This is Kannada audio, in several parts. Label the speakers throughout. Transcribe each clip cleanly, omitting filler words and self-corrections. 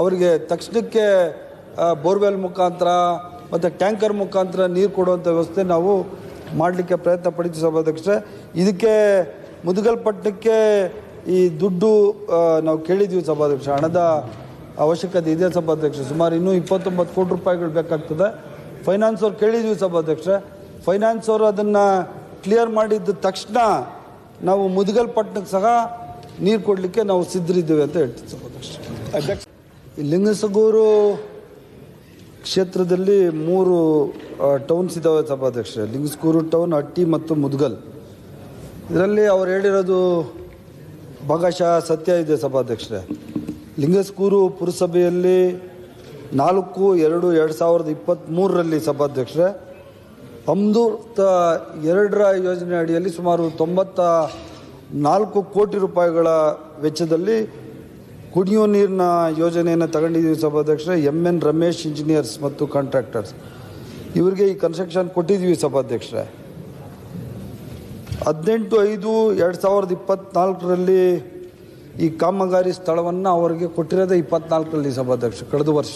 Speaker 1: ಅವರಿಗೆ ತಕ್ಷಣಕ್ಕೆ ಬೋರ್ವೆಲ್ ಮುಖಾಂತರ ಮತ್ತು ಟ್ಯಾಂಕರ್ ಮುಖಾಂತರ ನೀರು ಕೊಡುವಂಥ ವ್ಯವಸ್ಥೆ ನಾವು ಮಾಡಲಿಕ್ಕೆ ಪ್ರಯತ್ನ ಪಡ್ತೀವಿ ಸಭಾಧ್ಯಕ್ಷರೇ. ಇದಕ್ಕೆ ಮುದಗಲ್ಪಟ್ಟಣಕ್ಕೆ ಈ ದುಡ್ಡು ನಾವು ಕೇಳಿದ್ವಿ ಸಭಾಧ್ಯಕ್ಷ, ಹಣದ ಅವಶ್ಯಕತೆ ಇದೆ ಸಭಾಧ್ಯಕ್ಷ. ಸುಮಾರು ಇನ್ನೂ 29 ಕೋಟಿ ರೂಪಾಯಿಗಳು ಬೇಕಾಗ್ತದೆ. ಫೈನಾನ್ಸ್ ಅವ್ರು ಕೇಳಿದ್ವಿ ಸಭಾಧ್ಯಕ್ಷ. ಫೈನಾನ್ಸ್ ಅವರು ಅದನ್ನು ಕ್ಲಿಯರ್ ಮಾಡಿದ್ದ ತಕ್ಷಣ ನಾವು ಮುದಗಲ್ಪಟ್ಟಣಕ್ಕೆ ಸಹ ನೀರು ಕೊಡಲಿಕ್ಕೆ ನಾವು ಸಿದ್ಧರಿದ್ದೇವೆ ಅಂತ ಹೇಳ್ತೀವಿ ಸಭಾಧ್ಯಕ್ಷ. ಲಿಂಗಸಗೂರು ಕ್ಷೇತ್ರದಲ್ಲಿ 3 ಟೌನ್ಸ್ ಇದ್ದಾವೆ ಸಭಾಧ್ಯಕ್ಷ. ಲಿಂಗಸಗೂರು ಟೌನ್, ಹಟ್ಟಿ ಮತ್ತು ಮುದಗಲ್. ಇದರಲ್ಲಿ ಅವ್ರು ಹೇಳಿರೋದು ಭಾಗಶಃ ಸತ್ಯ ಇದೆ ಸಭಾಧ್ಯಕ್ಷರೇ. ಲಿಂಗಸಗೂರು ಪುರಸಭೆಯಲ್ಲಿ 4/2/2023 ಸಭಾಧ್ಯಕ್ಷರೇ ಅಮೃತ 2 ಯೋಜನೆ ಅಡಿಯಲ್ಲಿ ಸುಮಾರು 94 ಕೋಟಿ ರೂಪಾಯಿಗಳ ವೆಚ್ಚದಲ್ಲಿ ಕುಡಿಯುವ ನೀರಿನ ಯೋಜನೆಯನ್ನು ತಗೊಂಡಿದ್ದೀವಿ ಸಭಾಧ್ಯಕ್ಷರೇ. MN ರಮೇಶ್ ಇಂಜಿನಿಯರ್ಸ್ ಮತ್ತು ಕಾಂಟ್ರಾಕ್ಟರ್ಸ್ ಇವರಿಗೆ ಈ ಕನ್ಸ್ಟ್ರಕ್ಷನ್ ಕೊಟ್ಟಿದ್ದೀವಿ ಸಭಾಧ್ಯಕ್ಷರೇ. 18/5/2024 ಈ ಕಾಮಗಾರಿ ಸ್ಥಳವನ್ನು ಅವರಿಗೆ ಕೊಟ್ಟಿರೋದೇ 24 ಸಭಾಧ್ಯಕ್ಷ, ಕಳೆದ ವರ್ಷ.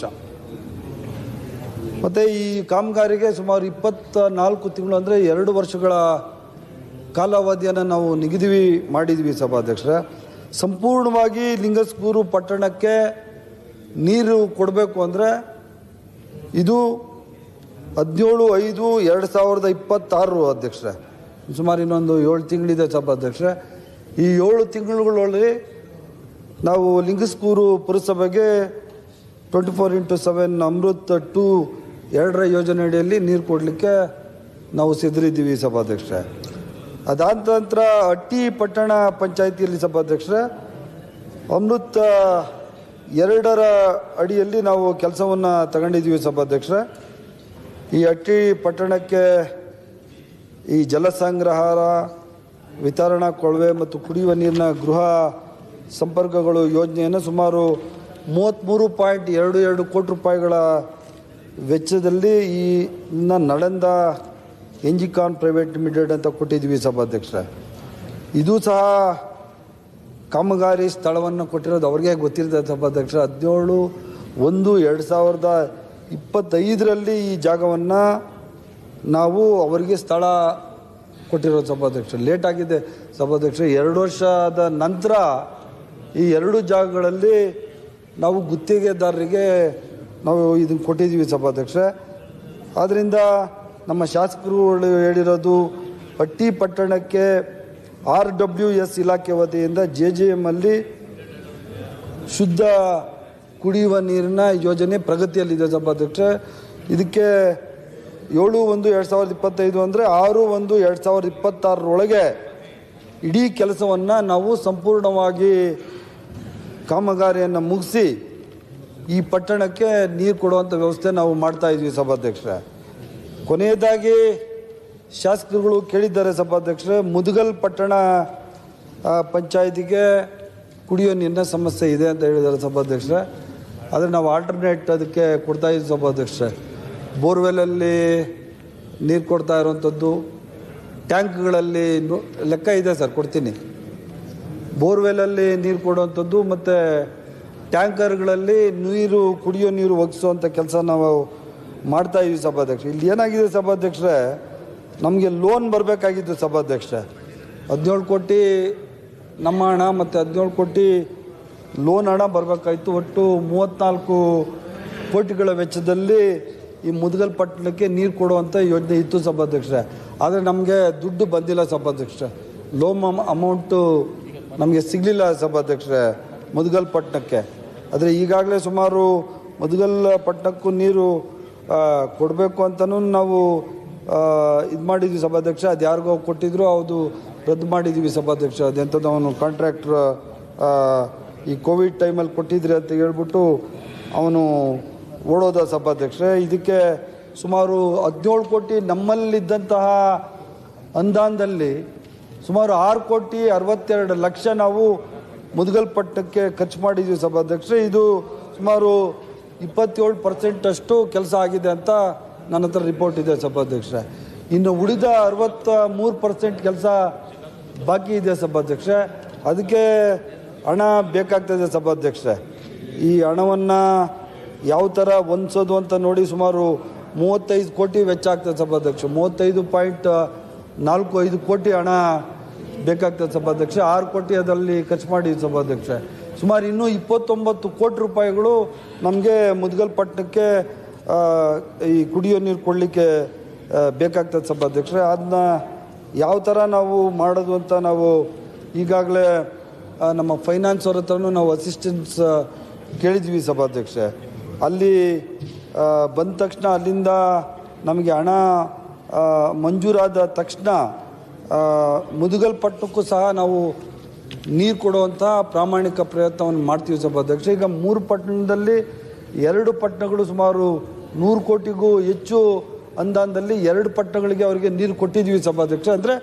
Speaker 1: ಮತ್ತು ಈ ಕಾಮಗಾರಿಗೆ ಸುಮಾರು 24 ತಿಂಗಳು ಅಂದರೆ 2 ವರ್ಷಗಳ ಕಾಲಾವಧಿಯನ್ನು ನಾವು ನಿಗದಿ ಮಾಡಿದ್ವಿ ಸಭಾಧ್ಯಕ್ಷರೇ. ಸಂಪೂರ್ಣವಾಗಿ ಲಿಂಗಸಗೂರು ಪಟ್ಟಣಕ್ಕೆ ನೀರು ಕೊಡಬೇಕು ಅಂದರೆ ಇದು 17/5/2026 ಅಧ್ಯಕ್ಷರೇ. ಸುಮಾರು ಇನ್ನೊಂದು 7 ತಿಂಗಳಿದೆ ಸಭಾಧ್ಯಕ್ಷರೇ. ಈ 7 ತಿಂಗಳುಗಳಲ್ಲಿ ನಾವು ಲಿಂಗಸಗೂರು ಪುರಸಭೆಗೆ 24x7 ಅಮೃತ್ 2 ಯೋಜನೆ ಅಡಿಯಲ್ಲಿ ನೀರು ಕೊಡಲಿಕ್ಕೆ ನಾವು ಸಿದ್ಧರಿದ್ದೀವಿ ಸಭಾಧ್ಯಕ್ಷರೇ. ಅದಾದ ನಂತರ ಹಟ್ಟಿ ಪಟ್ಟಣ ಪಂಚಾಯಿತಿಯಲ್ಲಿ ಸಭಾಧ್ಯಕ್ಷರೇ ಅಮೃತ್ 2 ಅಡಿಯಲ್ಲಿ ನಾವು ಕೆಲಸವನ್ನು ತಗೊಂಡಿದ್ದೀವಿ ಸಭಾಧ್ಯಕ್ಷರೇ. ಈ ಹಟ್ಟಿ ಪಟ್ಟಣಕ್ಕೆ ಈ ಜಲಸಂಗ್ರಹಾರ, ವಿತರಣಾ ಕೊಳವೆ ಮತ್ತು ಕುಡಿಯುವ ನೀರಿನ ಗೃಹ ಸಂಪರ್ಕಗಳು ಯೋಜನೆಯನ್ನು ಸುಮಾರು 33.22 ಕೋಟಿ ರೂಪಾಯಿಗಳ ವೆಚ್ಚದಲ್ಲಿ ಈ ನಳಂದ ಎಂಜಿಕಾನ್ ಪ್ರೈವೇಟ್ ಲಿಮಿಟೆಡ್ ಅಂತ ಕೊಟ್ಟಿದ್ವಿ ಸಭಾಧ್ಯಕ್ಷರೇ. ಇದು ಸಹ ಕಾಮಗಾರಿ ಸ್ಥಳವನ್ನು ಕೊಟ್ಟಿರೋದು ಅವ್ರಿಗೆ ಗೊತ್ತಿರ್ತದೆ ಸಭಾಧ್ಯಕ್ಷ. 17/1/2025 ಈ ಜಾಗವನ್ನು ನಾವು ಅವರಿಗೆ ಸ್ಥಳ ಕೊಟ್ಟಿರೋದು ಸಭಾಧ್ಯಕ್ಷ. ಲೇಟ್ ಆಗಿದೆ ಸಭಾಧ್ಯಕ್ಷ. 2 ವರ್ಷದ ನಂತರ ಈ 2 ಜಾಗಗಳಲ್ಲಿ ನಾವು ಗುತ್ತಿಗೆದಾರರಿಗೆ ನಾವು ಇದನ್ನು ಕೊಟ್ಟಿದ್ದೀವಿ ಸಭಾಧ್ಯಕ್ಷ. ಆದ್ದರಿಂದ ನಮ್ಮ ಶಾಸಕರು ಹೇಳಿರೋದು ಹಟ್ಟಿ ಪಟ್ಟಣಕ್ಕೆ RWS ಇಲಾಖೆ ವತಿಯಿಂದ JJM ಅಲ್ಲಿ ಶುದ್ಧ ಕುಡಿಯುವ ನೀರಿನ ಯೋಜನೆ ಪ್ರಗತಿಯಲ್ಲಿದೆ ಸಭಾಧ್ಯಕ್ಷ. ಇದಕ್ಕೆ 7/1/2025 ಅಂದರೆ 6/1/2026 ಇಡೀ ಕೆಲಸವನ್ನು ನಾವು ಸಂಪೂರ್ಣವಾಗಿ ಕಾಮಗಾರಿಯನ್ನು ಮುಗಿಸಿ ಈ ಪಟ್ಟಣಕ್ಕೆ ನೀರು ಕೊಡುವಂಥ ವ್ಯವಸ್ಥೆ ನಾವು ಮಾಡ್ತಾಯಿದ್ವಿ ಸಭಾಧ್ಯಕ್ಷ. ಕೊನೆಯದಾಗಿ ಶಾಸಕರುಗಳು ಕೇಳಿದ್ದಾರೆ ಸಭಾಧ್ಯಕ್ಷರೇ, ಮುದಗಲ್ ಪಟ್ಟಣ ಪಂಚಾಯಿತಿಗೆ ಕುಡಿಯೋ ನೀರಿನ ಸಮಸ್ಯೆ ಇದೆ ಅಂತ ಹೇಳಿದ್ದಾರೆ ಸಭಾಧ್ಯಕ್ಷರೇ. ಆದರೆ ನಾವು ಆಲ್ಟರ್ನೇಟ್ ಅದಕ್ಕೆ ಕೊಡ್ತಾಯಿದ್ವಿ ಸಭಾಧ್ಯಕ್ಷರೇ. ಬೋರ್ವೆಲಲ್ಲಿ ನೀರು ಕೊಡ್ತಾ ಇರುವಂಥದ್ದು, ಟ್ಯಾಂಕ್ಗಳಲ್ಲಿ ಲೆಕ್ಕ ಇದೆ ಸರ್, ಕೊಡ್ತೀನಿ. ಬೋರ್ವೆಲಲ್ಲಿ ನೀರು ಕೊಡುವಂಥದ್ದು ಮತ್ತು ಟ್ಯಾಂಕರ್ಗಳಲ್ಲಿ ಕುಡಿಯೋ ನೀರು ಒಗ್ಗಿಸುವಂಥ ಕೆಲಸ ನಾವು ಮಾಡ್ತಾಯಿದ್ವಿ ಸಭಾಧ್ಯಕ್ಷ. ಇಲ್ಲಿ ಏನಾಗಿದೆ ಸಭಾಧ್ಯಕ್ಷರೇ, ನಮಗೆ ಲೋನ್ ಬರಬೇಕಾಗಿತ್ತು ಸಭಾಧ್ಯಕ್ಷ. 17 ಕೋಟಿ ನಮ್ಮ ಹಣ ಮತ್ತು 17 ಕೋಟಿ ಲೋನ್ ಹಣ ಬರಬೇಕಾಯಿತು. ಒಟ್ಟು 34 ಕೋಟಿಗಳ ವೆಚ್ಚದಲ್ಲಿ ಈ ಮುದಗಲ್ ಪಟ್ಟಣಕ್ಕೆ ನೀರು ಕೊಡುವಂಥ ಯೋಜನೆ ಇತ್ತು ಸಭಾಧ್ಯಕ್ಷ. ಆದರೆ ನಮಗೆ ದುಡ್ಡು ಬಂದಿಲ್ಲ ಸಭಾಧ್ಯಕ್ಷ. ಲೋನ್ ಅಮೌಂಟು ನಮಗೆ ಸಿಗಲಿಲ್ಲ ಸಭಾಧ್ಯಕ್ಷ ಮುದಗಲ್ ಪಟ್ಟಣಕ್ಕೆ. ಆದರೆ ಈಗಾಗಲೇ ಸುಮಾರು ಮುದಗಲ್ ಪಟ್ಟಣಕ್ಕೂ ನೀರು ಕೊಡಬೇಕು ಅಂತಲೂ ನಾವು ಇದು ಮಾಡಿದ್ವಿ ಸಭಾಧ್ಯಕ್ಷ. ಅದು ಯಾರಿಗೋ ಕೊಟ್ಟಿದ್ರು, ಅದು ರದ್ದು ಮಾಡಿದ್ದೀವಿ ಸಭಾಧ್ಯಕ್ಷ. ಅದೆಂಥದ್ದು ಅವನು ಕಾಂಟ್ರಾಕ್ಟ್ರ್ ಈ ಕೋವಿಡ್ ಟೈಮಲ್ಲಿ ಕೊಟ್ಟಿದ್ರಿ ಅಂತ ಹೇಳ್ಬಿಟ್ಟು ಅವನು ಓಡೋದ ಸಭಾಧ್ಯಕ್ಷ. ಇದಕ್ಕೆ ಸುಮಾರು 17 ಕೋಟಿ ನಮ್ಮಲ್ಲಿದ್ದಂತಹ ಅನುದಾನದಲ್ಲಿ ಸುಮಾರು 6,62,00,000 ನಾವು ಮುದಗಲ್ ಪಟ್ಟಣಕ್ಕೆ ಖರ್ಚು ಮಾಡಿದ್ವಿ ಸಭಾಧ್ಯಕ್ಷ. ಇದು ಸುಮಾರು 27% ಅಷ್ಟು ಕೆಲಸ ಆಗಿದೆ ಅಂತ ನನ್ನ ಹತ್ರ ರಿಪೋರ್ಟ್ ಇದೆ ಸಭಾಧ್ಯಕ್ಷ. ಇನ್ನು ಉಳಿದ 63% ಕೆಲಸ ಬಾಕಿ ಇದೆ ಸಭಾಧ್ಯಕ್ಷ. ಅದಕ್ಕೆ ಹಣ ಬೇಕಾಗ್ತದೆ ಸಭಾಧ್ಯಕ್ಷ. ಈ ಹಣವನ್ನು ಯಾವ ಥರ ಹೊಂದಿಸೋದು ಅಂತ ನೋಡಿ ಸುಮಾರು 35 ಕೋಟಿ ವೆಚ್ಚ ಆಗ್ತದೆ ಸಭಾಧ್ಯಕ್ಷ. 35.45 ಕೋಟಿ ಹಣ ಬೇಕಾಗ್ತದೆ ಸಭಾಧ್ಯಕ್ಷ. 6 ಕೋಟಿ ಅದರಲ್ಲಿ ಖರ್ಚು ಮಾಡಿ ಸಭಾಧ್ಯಕ್ಷ. ಸುಮಾರು ಇನ್ನೂ 29 ಕೋಟಿ ರೂಪಾಯಿಗಳು ನಮಗೆ ಮುದಗಲ್ ಪಟ್ಟಣಕ್ಕೆ ಈ ಕುಡಿಯೋ ನೀರು ಕೊಡಲಿಕ್ಕೆ ಬೇಕಾಗ್ತದೆ ಸಭಾಧ್ಯಕ್ಷ. ಅದನ್ನ ಯಾವ ಥರ ನಾವು ಮಾಡೋದು ಅಂತ ನಾವು ಈಗಾಗಲೇ ನಮ್ಮ ಫೈನಾನ್ಸ್ ಅವ್ರ ಹತ್ರನೂ ನಾವು ಅಸಿಸ್ಟೆನ್ಸ್ ಕೇಳಿದ್ವಿ ಸಭಾಧ್ಯಕ್ಷ. ಅಲ್ಲಿ ಬಂದ ತಕ್ಷಣ ಅಲ್ಲಿಂದ ನಮಗೆ ಹಣ ಮಂಜೂರಾದ ತಕ್ಷಣ ಮುದಗಲ್ ಪಟ್ಟಣಕ್ಕೂ ಸಹ ನಾವು ನೀರು ಕೊಡುವಂಥ ಪ್ರಾಮಾಣಿಕ ಪ್ರಯತ್ನವನ್ನು ಮಾಡ್ತೀವಿ ಸಭಾಧ್ಯಕ್ಷ. ಈಗ 3 ಪಟ್ಟಣದಲ್ಲಿ 2 ಪಟ್ಟಣಗಳು ಸುಮಾರು 100 ಕೋಟಿಗೂ ಹೆಚ್ಚು ಅನುದಾನದಲ್ಲಿ 2 ಪಟ್ಟಣಗಳಿಗೆ ಅವರಿಗೆ ನೀರು ಕೊಟ್ಟಿದ್ದೀವಿ ಸಭಾಧ್ಯಕ್ಷ. ಅಂದರೆ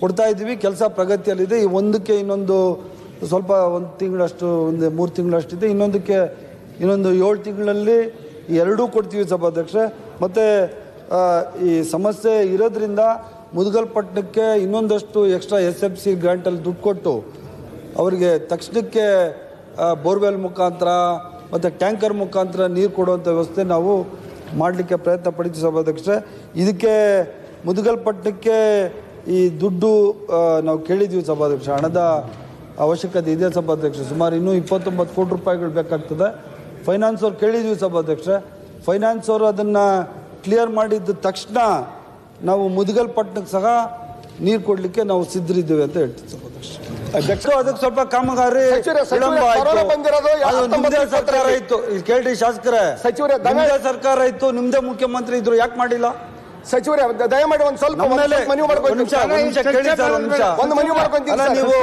Speaker 1: ಕೊಡ್ತಾ ಇದ್ದೀವಿ, ಕೆಲಸ ಪ್ರಗತಿಯಲ್ಲಿದೆ. ಈ ಒಂದಕ್ಕೆ ಇನ್ನೊಂದು ಸ್ವಲ್ಪ 1 ತಿಂಗಳಷ್ಟು, 3 ತಿಂಗಳಷ್ಟಿದೆ. ಇನ್ನೊಂದಕ್ಕೆ ಇನ್ನೊಂದು 7 ತಿಂಗಳಲ್ಲಿ 2 ಕೊಡ್ತೀವಿ ಸಭಾಧ್ಯಕ್ಷ. ಮತ್ತು ಈ ಸಮಸ್ಯೆ ಇರೋದ್ರಿಂದ ಮುದಗಲ್ ಪಟ್ಟಣಕ್ಕೆ ಇನ್ನೊಂದಷ್ಟು ಎಕ್ಸ್ಟ್ರಾ SFC ಗ್ರಾಂಟಲ್ಲಿ ದುಡ್ಡು ಕೊಟ್ಟು ಅವರಿಗೆ ತಕ್ಷಣಕ್ಕೆ ಬೋರ್ವೆಲ್ ಮುಖಾಂತರ ಮತ್ತು ಟ್ಯಾಂಕರ್ ಮುಖಾಂತರ ನೀರು ಕೊಡುವಂಥ ವ್ಯವಸ್ಥೆ ನಾವು ಮಾಡಲಿಕ್ಕೆ ಪ್ರಯತ್ನ ಪಡ್ತೀವಿ ಸಭಾಧ್ಯಕ್ಷ. ಇದಕ್ಕೆ ಮುದಗಲ್ ಪಟ್ಟಣಕ್ಕೆ ಈ ದುಡ್ಡು ನಾವು ಕೇಳಿದ್ದೀವಿ ಸಭಾಧ್ಯಕ್ಷ. ಹಣದ ಅವಶ್ಯಕತೆ ಇದೆ ಸಭಾಧ್ಯಕ್ಷ. ಸುಮಾರು ಇನ್ನೂ 29 ಕೋಟಿ ರೂಪಾಯಿಗಳು ಬೇಕಾಗ್ತದೆ. ಫೈನಾನ್ಸ್ ಅವ್ರು ಕೇಳಿದ್ವಿ ಸಭಾಧ್ಯಕ್ಷ. ಫೈನಾನ್ಸ್ ಅವರು ಅದನ್ನು ಕ್ಲಿಯರ್ ಮಾಡಿದ ತಕ್ಷಣ ನಾವು ಮುದಗಲ್ ಪಟ್ಟಣಕ್ಕೆ ಸಹ ನೀರು ಕೊಡಲಿಕ್ಕೆ ನಾವು ಸಿದ್ಧರಿದ್ದೇವೆ ಅಂತ ಹೇಳ್ತೀವಿ ಸಭಾಧ್ಯಕ್ಷ. ಅದಕ್ಕೆ ಸ್ವಲ್ಪ ಕಾಮಗಾರಿ ವಿಳಂಬ ಆಯಿತು. ನಿಮ್ದೇ ಸರ್ಕಾರ ಇತ್ತು, ಕೇಳ್ರಿ ಶಾಸಕರೇ, ನಿಮ್ದೇ ಸರ್ಕಾರ ಇತ್ತು, ನಿಮ್ದೇ ಮುಖ್ಯಮಂತ್ರಿ ಇದ್ರು, ಯಾಕೆ ಮಾಡಿಲ್ಲ
Speaker 2: ಸಚಿವರೇ? ದಯಮಾಡಿ ಒಂದು ಸ್ವಲ್ಪ
Speaker 1: ನೀವು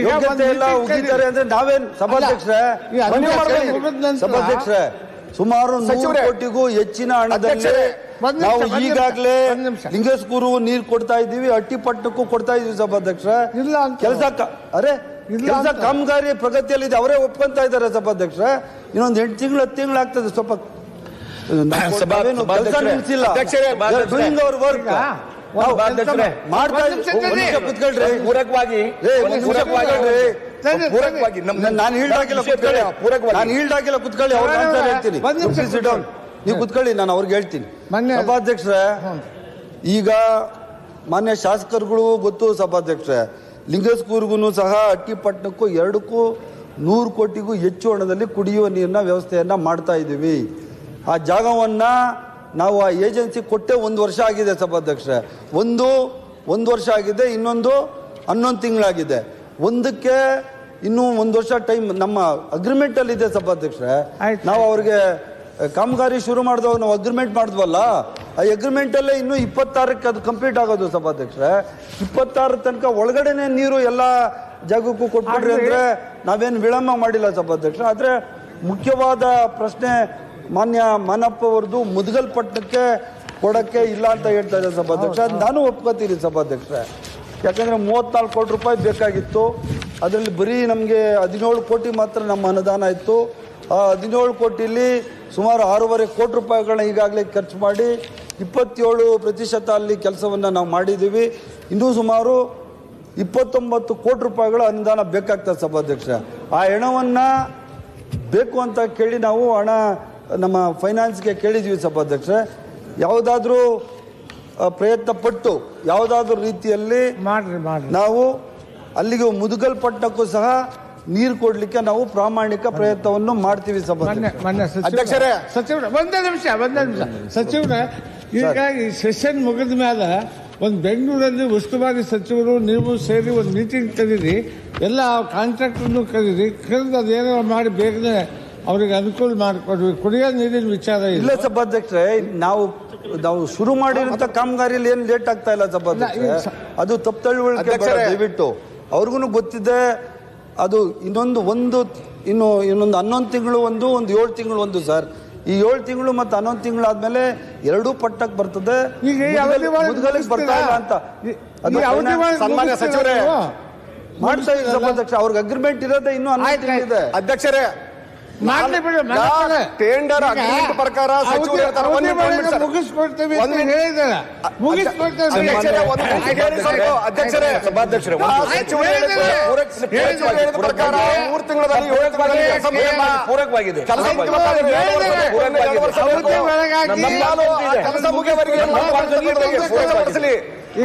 Speaker 1: ಯೋಗ್ಯತೆ ಎಲ್ಲ ಉಗಿತಾರೆ ಅಂದ್ರೆ ನಾವೇನ್ ಸಭಾಧ್ಯಕ್ಷರೇ ಸುಮಾರು 100 ಕೋಟಿಗೂ ಹೆಚ್ಚಿನ ಹಣದಲ್ಲಿ ನಾವು ಈಗಾಗಲೇ ಲಿಂಗಸ್ಕೂರು ನೀರು ಕೊಡ್ತಾ ಇದ್ದೀವಿ, ಹಟ್ಟಿಪಟ್ಟಣಕ್ಕೂ ಕೊಡ್ತಾ ಇದೀವಿ ಸಭಾಧ್ಯಕ್ಷ. ಕೆಲಸ ಕೆಲಸ ಕಾಮಗಾರಿ ಪ್ರಗತಿಯಲ್ಲಿದೆ, ಅವರೇ ಒಪ್ಕೊಂತ ಇದ್ದಾರೆ ಸಭಾಧ್ಯಕ್ಷ. ಇನ್ನೊಂದು 8 ತಿಂಗಳು 10 ತಿಂಗಳು ಆಗ್ತದೆ. ಸ್ವಲ್ಪ ಕೆಲಸ ನಿಲ್ಸಿಲ್ಲ, ಡೂಯಿಂಗ್ ಅವರ್ ವರ್ಕ್ ನಾನು ಈಲ್ಡಾಗಿಲ್ಲ ಕುತ್ಕೊಳ್ಳಿ, ಅವ್ರ ಹೇಳ್ತೀನಿ. ನೀವು ಕುತ್ಕೊಳ್ಳಿ, ನಾನು ಅವ್ರಿಗೆ ಹೇಳ್ತೀನಿ. ಸಭಾಧ್ಯಕ್ಷರೇ, ಈಗ ಮಾನ್ಯ ಶಾಸಕರುಗಳು ಗೊತ್ತು ಸಭಾಧ್ಯಕ್ಷರೇ, ಲಿಂಗಸ್ಕೂರ್ಗೂ ಸಹ ಹಟ್ಟಿಪಟ್ಟಣಕ್ಕೂ 2ಕ್ಕೂ 100 ಕೋಟಿಗೂ ಹೆಚ್ಚು ಹಣದಲ್ಲಿ ಕುಡಿಯುವ ನೀರಿನ ವ್ಯವಸ್ಥೆಯನ್ನು ಮಾಡ್ತಾ ಇದ್ದೀವಿ. ಆ ಜಾಗವನ್ನು ನಾವು ಆ ಏಜೆನ್ಸಿ ಕೊಟ್ಟೆ 1 ವರ್ಷ ಆಗಿದೆ ಸಭಾಧ್ಯಕ್ಷರೇ. ಒಂದು ವರ್ಷ ಆಗಿದೆ, ಇನ್ನೊಂದು 11 ತಿಂಗಳಾಗಿದೆ. ಒಂದಕ್ಕೆ ಇನ್ನೂ 1 ವರ್ಷ ಟೈಮ್ ನಮ್ಮ ಅಗ್ರಿಮೆಂಟಲ್ಲಿ ಇದೆ ಸಭಾಧ್ಯಕ್ಷರೇ. ನಾವು ಅವ್ರಿಗೆ ಕಾಮಗಾರಿ ಶುರು ಮಾಡಿದವಾಗ ನಾವು ಅಗ್ರಿಮೆಂಟ್ ಮಾಡಿದ್ವಲ್ಲ, ಆ ಅಗ್ರಿಮೆಂಟಲ್ಲೇ ಇನ್ನೂ 26ಕ್ಕೆ ಅದು ಕಂಪ್ಲೀಟ್ ಆಗೋದು ಸಭಾಧ್ಯಕ್ಷರೇ. 26 ತನಕ ಒಳಗಡೆನೆ ನೀರು ಎಲ್ಲ ಜಾಗಕ್ಕೂ ಕೊಟ್ಬಿಡ್ರಿ ಅಂದರೆ ನಾವೇನು ವಿಳಂಬ ಮಾಡಿಲ್ಲ ಸಭಾಧ್ಯಕ್ಷ. ಆದರೆ ಮುಖ್ಯವಾದ ಪ್ರಶ್ನೆ ಮಾನ್ಯ ಮಾನಪ್ಪ ಅವ್ರದ್ದು ಮುದಗಲ್ ಪಟ್ಟಣಕ್ಕೆ ಕೊಡೋಕ್ಕೆ ಇಲ್ಲ ಅಂತ ಹೇಳ್ತಾ ಇದ್ದಾರೆ ಸಭಾಧ್ಯಕ್ಷ. ನಾನು ಒಪ್ಕೋತೀನಿ ಸಭಾಧ್ಯಕ್ಷರೇ, ಯಾಕಂದರೆ 34 ಕೋಟಿ ರೂಪಾಯಿ ಬೇಕಾಗಿತ್ತು. ಅದರಲ್ಲಿ ಬರೀ ನಮಗೆ 17 ಕೋಟಿ ಮಾತ್ರ ನಮ್ಮ ಅನುದಾನ ಇತ್ತು. ಆ 17 ಕೋಟಿಲಿ ಸುಮಾರು 6.5 ಕೋಟಿ ರೂಪಾಯಿಗಳನ್ನ ಈಗಾಗಲೇ ಖರ್ಚು ಮಾಡಿ 27% ಅಲ್ಲಿ ಕೆಲಸವನ್ನು ನಾವು ಮಾಡಿದ್ದೀವಿ. ಇನ್ನೂ ಸುಮಾರು 29 ಕೋಟಿ ರೂಪಾಯಿಗಳ ಅನುದಾನ ಬೇಕಾಗ್ತದೆ ಸಭಾಧ್ಯಕ್ಷ. ಆ ಹಣವನ್ನು ಬೇಕು ಅಂತ ಕೇಳಿ ನಾವು ಹಣ ನಮ್ಮ ಫೈನಾನ್ಸ್ಗೆ ಕೇಳಿದ್ವಿ ಸಭಾಧ್ಯಕ್ಷ. ಯಾವುದಾದ್ರೂ ಪ್ರಯತ್ನ ಪಟ್ಟು ಯಾವುದಾದ್ರೂ ರೀತಿಯಲ್ಲಿ ನಾವು ಅಲ್ಲಿಗೆ ಮುದಗಲ್ ಪಟ್ಟಣಕ್ಕೂ ಸಹ ನೀರು ಕೊಡ್ಲಿಕ್ಕೆ ನಾವು ಪ್ರಾಮಾಣಿಕ ಪ್ರಯತ್ನವನ್ನು ಮಾಡ್ತೀವಿ
Speaker 3: ಅಧ್ಯಕ್ಷರೇ. ಒಂದೇ ನಿಮಿಷ ಸಚಿವರೇ, ಈಗ ಈ ಸೆಷನ್ ಮುಗಿದ ಮೇಲೆ ಒಂದು ಬೆಂಗಳೂರಲ್ಲಿ ಉಸ್ತುವಾರಿ ಸಚಿವರು ನೀವು ಸೇರಿ ಒಂದು ಮೀಟಿಂಗ್ ಕರೀರಿ, ಎಲ್ಲ ಕಾಂಟ್ರಾಕ್ಟರ್ನು ಕರೀರಿ, ಕರೆದು ಅದೇನೋ ಮಾಡಿ ಬೇಗನೆ ಅವರಿಗೆ ಅನುಕೂಲ ಮಾಡಿಕೊಡ್ರಿ. ಕುಡಿಯೋ ನೀರಿನ ವಿಚಾರ
Speaker 1: ಇಲ್ಲ ಸಭಾಧ್ಯಕ್ಷರೇ. ನಾವು ಶುರು ಮಾಡಿರುವಂತ ಕಾಮಗಾರಿಯಲ್ಲಿ ಏನು ಲೇಟ್ ಆಗ್ತಾ ಇಲ್ಲ ಸಭಾಧ್ಯಕ್ಷರೇ. ಅದು ತಪ್ಪು ತಿಳುವಳಿಕೆ, ದಯವಿಟ್ಟು ಅವ್ರಿಗೂ ಗೊತ್ತಿದೆ. ಅದು ಇನ್ನೊಂದು 11 ತಿಂಗಳು ಒಂದು 7 ತಿಂಗಳು ಒಂದು ಸರ್. ಈ 7 ತಿಂಗಳು ಮತ್ತು 11 ತಿಂಗಳು ಆದ್ಮೇಲೆ 2 ಪಟ್ಟಕ್ಕೆ ಬರ್ತದೆ, ಮುದಗಲಿಗೆ ಬರ್ತಾ ಇಲ್ಲ ಅಂತ
Speaker 2: ಸನ್ಮಾನ್ಯ ಸಚಿವರೇ
Speaker 1: ಮಾಡ್ತಾ ಇದ್ದೀವಿ ಸಭಾಧ್ಯಕ್ಷ. ಅವ್ರಿಗೆ ಅಗ್ರಿಮೆಂಟ್ ಇರೋದೇ ಇನ್ನೂ 11 ತಿಂಗಳಿದೆ
Speaker 2: ಅಧ್ಯಕ್ಷರೇ.
Speaker 3: ಮಾಡ್ಲಿ ಬಿಡಿ, ಮಾಡ್ತಾರೆ.
Speaker 2: ಟೆಂಡರ್
Speaker 3: ಈಗ
Speaker 2: ಅಗ್ರಿಮೆಂಟ್ ಪ್ರಕಾರ ಸಚಿವರು ಹೇಳ್ತಾರೆ,
Speaker 3: ಅವಧಿ
Speaker 2: ಒಂದು
Speaker 3: ಒಳಗೆ
Speaker 2: ನಿಮಿಷ ಸರ್.
Speaker 3: ಮುಗಿಸ್ಕೊಡ್ತೇವೆ ಅಂತ
Speaker 2: ಒಂದು ನಿಮಿಷ.
Speaker 3: ಹೇಳಿದಾರೆ. ಮುಗಿಸ್ಕೊಡ್ತೇವೆ.
Speaker 2: ಅಧ್ಯಕ್ಷರೇ, ಒಂದು ನಿಮಿಷ ಕೇಳಿ ಸ್ವಲ್ಪ. ಅಧ್ಯಕ್ಷರೇ,
Speaker 4: ಸಭಾಧ್ಯಕ್ಷರೇ,
Speaker 2: ಸಚಿವರು ಹೇಳಿದ ಪ್ರಕಾರ 3 ತಿಂಗಳಲ್ಲಿ 7 ತಿಂಗಳಲ್ಲಿ
Speaker 4: ಪೂರಕವಾಗಿದೆ.
Speaker 2: ಕೆಲಸ ಮುಗಿಯವರೆಗೆ ಪೂರ್ಣಗೊಳಿಸಲಿ.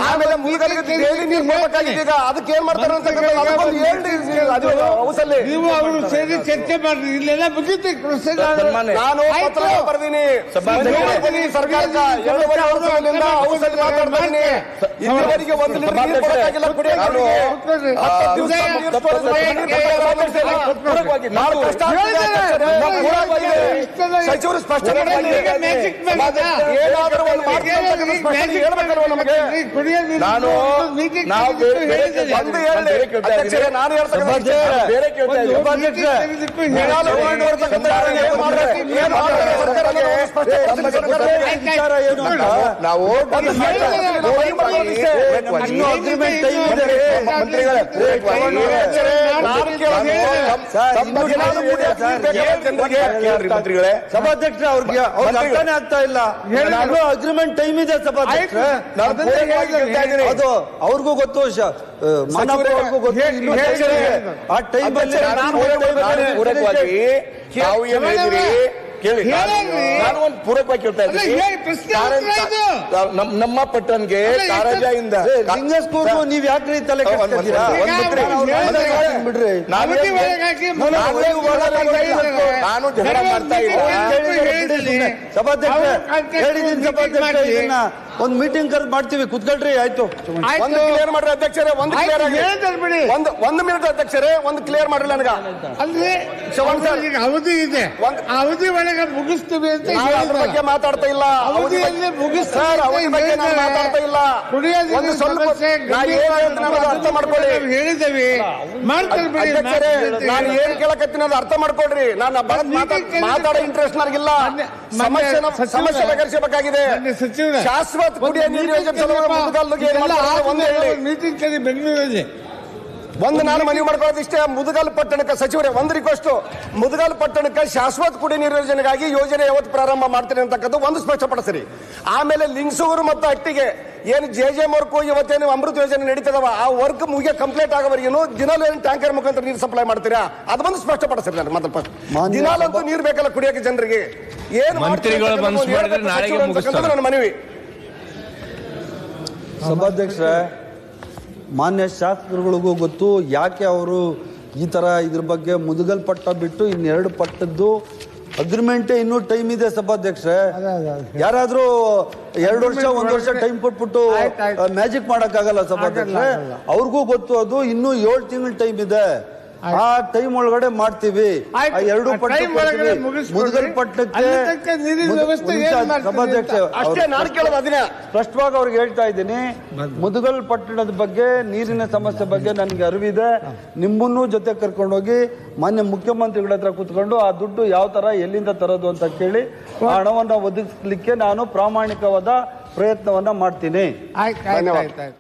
Speaker 2: ಆಮೇಲೆ ಮುಗಿಗಳಿಗೆ ಡೈಲಿ ನೀರು ಕೊಡಬೇಕಾಗಿದೆ. ಈಗ ಅದಕ್ಕೆ ಏನ್ ಮಾಡ್ತಾರೆ ಅಂತ ಅದಕ್ಕೊಂದು ಅದು ಹೌಸಲ್ಲಿ
Speaker 3: ನೀವು ಅವರು ಸೇರಿ ಚರ್ಚೆ ಮಾಡ್ರಿ. ಇಲ್ಲೆಲ್ಲ ಮುಗಿತು.
Speaker 2: ನಾನು ಪತ್ರ ಬರೆದೀನಿ ಸರ್ಕಾರಕ್ಕೆ. 2.5 ವರ್ಷಗಳಿಂದ ಹೌಸಲ್ಲಿ ಮಾತಾಡ್ತಾ ಇದೀನಿ. ಇಲ್ಲಿವರೆಗೆ 1 ಲೀಟರ್ ನೀರು ಕೊಡಕ್ಕಾಗಿಲ್ಲ ಕುಡಿಯಕ್ಕೆ. ಸಚಿವರು ಸ್ಪಷ್ಟನೆ ಏನಾದರೂ ಒಂದು ಹೇಳ್ಬೇಕಲ್ವ ನಮಗೆ?
Speaker 4: ನಾನು
Speaker 2: ಒಂದು ಹೇಳಿ ಅಧ್ಯಕ್ಷರೇ, ನಾನು
Speaker 4: ಬೇರೆ ಕೇಳ್ತಾ ನಾವು
Speaker 2: ಮಂತ್ರಿಗಳೇ,
Speaker 1: ಸಭಾಧ್ಯಕ್ಷ ಅವ್ರಿಗೆ ಅರ್ಥನೇ ಆಗ್ತಾ ಇಲ್ಲ. ನಾನು ಅಗ್ರಿಮೆಂಟ್ ಟೈಮ್ ಇದೆ ಸಭಾಧ್ಯಕ್ಷ. ಅದು ಅವ್ರಿಗೂ ಗೊತ್ತು, ಮಾನವ್ರಿಗೂ ಗೊತ್ತು. ಆ ಟೈಮ್
Speaker 4: ಪೂರಕವಾಗಿ ನಾವು ಏನ್ ಹೇಳಿದ್ರಿ ಕೇಳಿ. ನಾನು ಒಂದು ಪೂರಕವಾಗಿ ಕೇಳ್ತಾ ಇದ್ದೀನಿ. ನಮ್ಮ ಪಟ್ಟಣಗೆ ಕಾರಜಾಯಿಂದ
Speaker 1: ಲಿಂಗಸ್ಕೂರು ನೀವ್ ಯಾಕ್ರಿ ತಲೆ ಕೆಡ್ಸ್ಕೊತೀರಾ? ಬಿಡ್ರಿ.
Speaker 4: ನಾನು ಜಗಳ ಮಾಡ್ತಾ ಇದ್ದೀನಿ.
Speaker 1: ಸಭಾಧ್ಯಕ್ಷ ಹೇಳಿದೀನಿ ಸಭಾಧ್ಯಕ್ಷ, ಇದನ್ನ ಒಂದ್ ಮೀಟಿಂಗ್ ಕರೆದು ಮಾಡ್ತೀವಿ, ಕುತ್ಕೊಳ್ರಿ. ಆಯ್ತು,
Speaker 2: ಒಂದು ಕ್ಲಿಯರ್ ಮಾಡ್ರಿ ಅಧ್ಯಕ್ಷರೇ. ಒಂದು ಕ್ಲಿಯರ್ ಆಗಿ ಒಂದು ಮಿನಿಟ್ ಅಧ್ಯಕ್ಷರೇ, ಒಂದು ಕ್ಲಿಯರ್ ಮಾಡ್ರಿ ನನಗ.
Speaker 3: ಅಂದ್ರೆ ಈಗ ಅವಧಿ ಇದೆ, ಅವಧಿ ಒಳಗೆ ಮುಗಿಸ್ತೀವಿ ಅಂತ
Speaker 2: ಅದ್ರ ಬಗ್ಗೆ ಮಾತಾಡ್ತಾ ಇಲ್ಲ.
Speaker 3: ಅವಧಿಯಲ್ಲಿ
Speaker 2: ಸರ್, ಅವಧಿ ಬಗ್ಗೆ ನಾನು ಮಾತಾಡ್ತಾ ಇಲ್ಲ. ಒಂದು ಸ್ವಲ್ಪ ಅರ್ಥ ಮಾಡ್ಕೊಳ್ಳಿ.
Speaker 3: ಹೇಳಿದ್ದೇವೆ
Speaker 2: ಅಧ್ಯಕ್ಷರೇ, ನಾನು ಏನ್ ಕೇಳಕತ್ತೀನಿ ಅದು ಅರ್ಥ ಮಾಡ್ಕೊಳ್ರಿ. ನಾನು ಮಾತಾಡೋ ಇಂಟ್ರೆಸ್ಟ್ ನನಗಿಲ್ಲ. ಸಮಸ್ಯೆ ಬಗೆಹರಿಸಬೇಕಾಗಿದೆ. ಶಾಶ್ವತ ಕುಡಿಯ ನೀರು ಯೋಜನೆ
Speaker 3: ಮೀಟಿಂಗ್ ಕರಿ ಬೆಂಗಳೂರಲ್ಲಿ
Speaker 2: ಒಂದು ನಾನು ಮನವಿ ಮಾಡ್ಕೊಳ್ಳೋದು ಇಷ್ಟೇ. ಮುದಗಲ್ ಪಟ್ಟಣಕ್ಕೆ ಸಚಿವರೇ ಒಂದು ರಿಕ್ವೆಸ್ಟ್. ಮುದಗಲ್ ಪಟ್ಟಣಕ್ಕೆ ಶಾಶ್ವತ ಕುಡಿಯ ನೀರು ಯೋಜನೆಗಾಗಿ ಯೋಜನೆ ಯಾವತ್ತು ಪ್ರಾರಂಭ ಮಾಡ್ತೀನಿ ಅಂತಕ್ಕದ್ದು ಒಂದು ಸ್ಪಷ್ಟಪಡಿಸ್ರಿ. ಆಮೇಲೆ ಲಿಂಗಸೂರು ಮತ್ತು ಅಟ್ಟಿಗೆ ಏನು ಜೆ ವರ್ಕ್ ಇವತ್ತೇನು ಅಮೃತ ಯೋಜನೆ ನಡೀತದವ, ಆ ವರ್ಕ್ ಮುಗಿಯ ಕಂಪ್ಲೀಟ್ ಆಗೋವರೆಗೇನು ದಿನಾಲು ಏನು ಟ್ಯಾಂಕರ್ ಮುಖಾಂತರ ನೀರು ಸಪ್ಲೈ ಮಾಡ್ತೀರಾ? ಅದು ಬಂದು ಸ್ಪಷ್ಟಪಡಿಸ್ರಿ. ನಾನು ಮೊದಲು ದಿನಾಲಂತೂ ನೀರು ಬೇಕಲ್ಲ ಕುಡಿಯೋಕೆ ಜನರಿಗೆ. ಏನು ನನ್ನ ಮನವಿ.
Speaker 1: ಸಭಾಧ್ಯಕ್ಷ, ಮಾನ್ಯ ಶಾಸಕರುಗಳಿಗೂ ಗೊತ್ತು ಯಾಕೆ ಅವರು ಈ ತರ ಇದ್ರ ಬಗ್ಗೆ ಮುದುಗಲ್ ಪಟ್ಟ ಬಿಟ್ಟು ಇನ್ನೆರಡು ಪಟ್ಟದ್ದು ಅಗ್ರಿಮೆಂಟೇ ಇನ್ನೂ ಟೈಮ್ ಇದೆ ಸಭಾಧ್ಯಕ್ಷ. ಯಾರಾದ್ರೂ 2 ವರ್ಷ 1 ವರ್ಷ ಟೈಮ್ ಕೊಟ್ಬಿಟ್ಟು ಮ್ಯಾಜಿಕ್ ಮಾಡಕ್ಕಾಗಲ್ಲ ಸಭಾಧ್ಯಕ್ಷ. ಅವ್ರಿಗೂ ಗೊತ್ತು ಅದು ಇನ್ನೂ 7 ತಿಂಗಳ ಟೈಮ್ ಇದೆ. ಆ ಟೈಮ್ ಒಳಗಡೆ ಮಾಡ್ತೀವಿ. ಎರಡು ಮುದುಗಲ್ ಪಟ್ಟಕ್ಕೆ ಸಭಾಧ್ಯಕ್ಷ ಸ್ಪಷ್ಟವಾಗಿ ಅವ್ರಿಗೆ ಹೇಳ್ತಾ ಇದ್ದೀನಿ. ಮುದುಗಲ್ ಪಟ್ಟಣದ ಬಗ್ಗೆ, ನೀರಿನ ಸಮಸ್ಯೆ ಬಗ್ಗೆ ನನಗೆ ಅರಿವಿದೆ. ನಿಮ್ಮನ್ನೂ ಜೊತೆ ಕರ್ಕೊಂಡೋಗಿ ಮಾನ್ಯ ಮುಖ್ಯಮಂತ್ರಿಗಳ ಹತ್ರ ಕೂತ್ಕೊಂಡು ಆ ದುಡ್ಡು ಯಾವ ತರ ಎಲ್ಲಿಂದ ತರೋದು ಅಂತ ಕೇಳಿ ಆ ಹಣವನ್ನು ಒದಗಿಸ್ಲಿಕ್ಕೆ ನಾನು ಪ್ರಾಮಾಣಿಕವಾದ ಪ್ರಯತ್ನವನ್ನ ಮಾಡ್ತೀನಿ.
Speaker 3: ಆಯ್ತು.